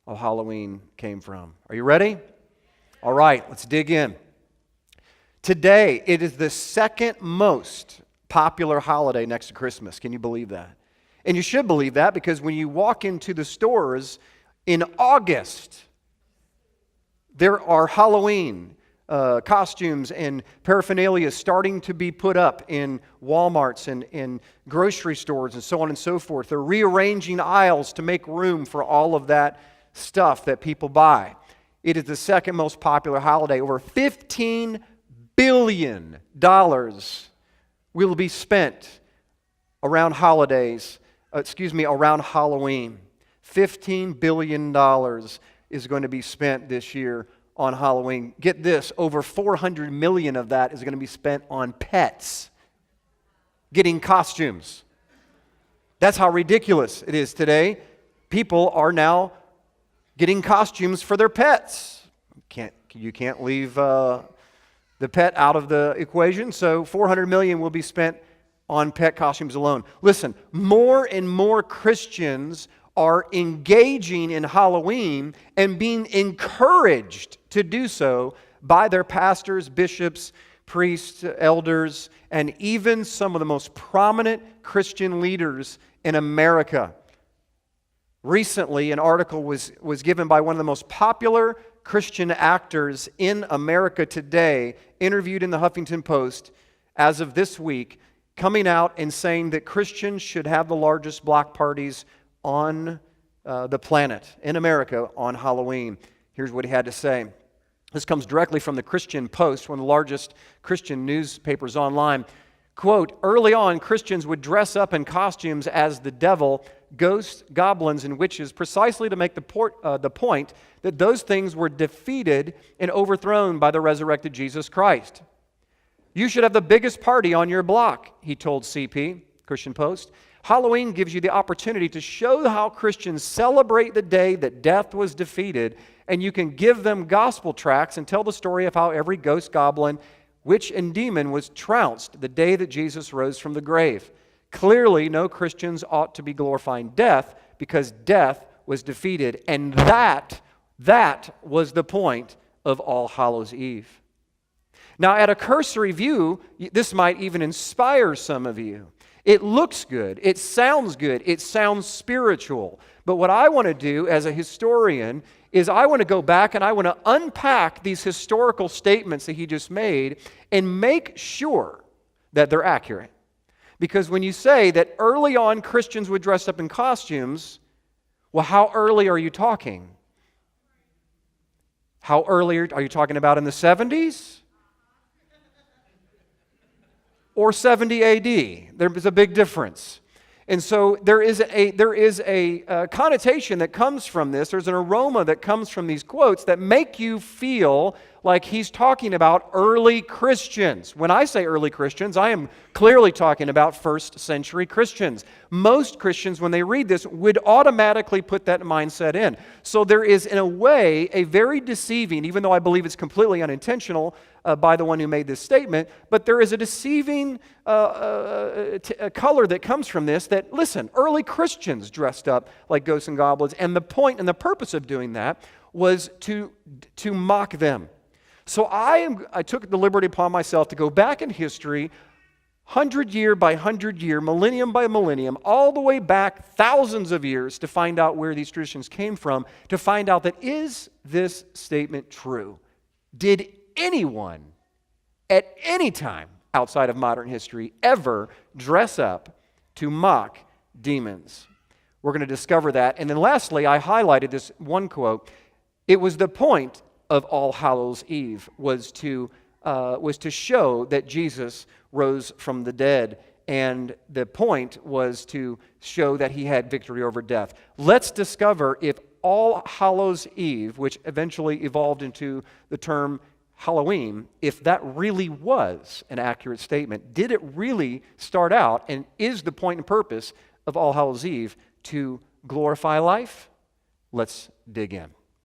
All Halloween came from. Are you ready? All right, let's dig in. Today, it is the second most popular holiday next to Christmas. Can you believe that? And you should believe that because when you walk into the stores in August, there are Halloween costumes and paraphernalia starting to be put up in Walmarts and in grocery stores and so on and so forth. They're rearranging aisles to make room for all of that stuff that people buy. It is the second most popular holiday. Over $15 billion will be spent around around Halloween. $15 billion is going to be spent this year on Halloween. Get this, over 400 million of that is going to be spent on pets getting costumes. That's how ridiculous it is today. People are now getting costumes for their pets. You can't leave the pet out of the equation, so 400 million will be spent on pet costumes alone. Listen, more and more Christians are engaging in Halloween and being encouraged to do so by their pastors, bishops, priests, elders, and even some of the most prominent Christian leaders in America. Recently, an article was given by one of the most popular Christian actors in America today, interviewed in the Huffington Post as of this week, coming out and saying that Christians should have the largest block parties on the planet, in America, on Halloween. Here's what he had to say. This comes directly from the Christian Post, one of the largest Christian newspapers online. Quote, early on, Christians would dress up in costumes as the devil, ghosts, goblins, and witches, precisely to make the point that those things were defeated and overthrown by the resurrected Jesus Christ. You should have the biggest party on your block, he told CP, Christian Post. Halloween gives you the opportunity to show how Christians celebrate the day that death was defeated, and you can give them gospel tracts and tell the story of how every ghost, goblin, witch, and demon was trounced the day that Jesus rose from the grave. Clearly, no Christians ought to be glorifying death because death was defeated, and that was the point of All Hallows Eve. Now, at a cursory view, this might even inspire some of you. It looks good. It sounds good. It sounds spiritual. But what I want to do as a historian is I want to go back and I want to unpack these historical statements that he just made and make sure that they're accurate. Because when you say that early on Christians would dress up in costumes, well, how early are you talking? How early are you talking about in the 70s? Or 70 AD. There's a big difference. And so there is a connotation that comes from this. There's an aroma that comes from these quotes that make you feel like he's talking about early Christians. When I say early Christians, I am clearly talking about first century Christians. Most Christians, when they read this, would automatically put that mindset in. So there is, in a way, a very deceiving, even though I believe it's completely unintentional by the one who made this statement, but there is a deceiving color that comes from this that, listen, early Christians dressed up like ghosts and goblins, and the point and the purpose of doing that was to mock them. So I took the liberty upon myself to go back in history, 100 year by 100 year, millennium by millennium, all the way back thousands of years to find out where these traditions came from, to find out that is this statement true? Did anyone at any time outside of modern history ever dress up to mock demons? We're going to discover that. And then lastly, I highlighted this one quote. It was the point of All Hallows Eve was to show that Jesus rose from the dead, and the point was to show that he had victory over death. Let's discover if All Hallows Eve, which eventually evolved into the term Halloween, if that really was an accurate statement. Did it really start out, and is the point and purpose of All Hallows Eve to glorify life? Let's dig in.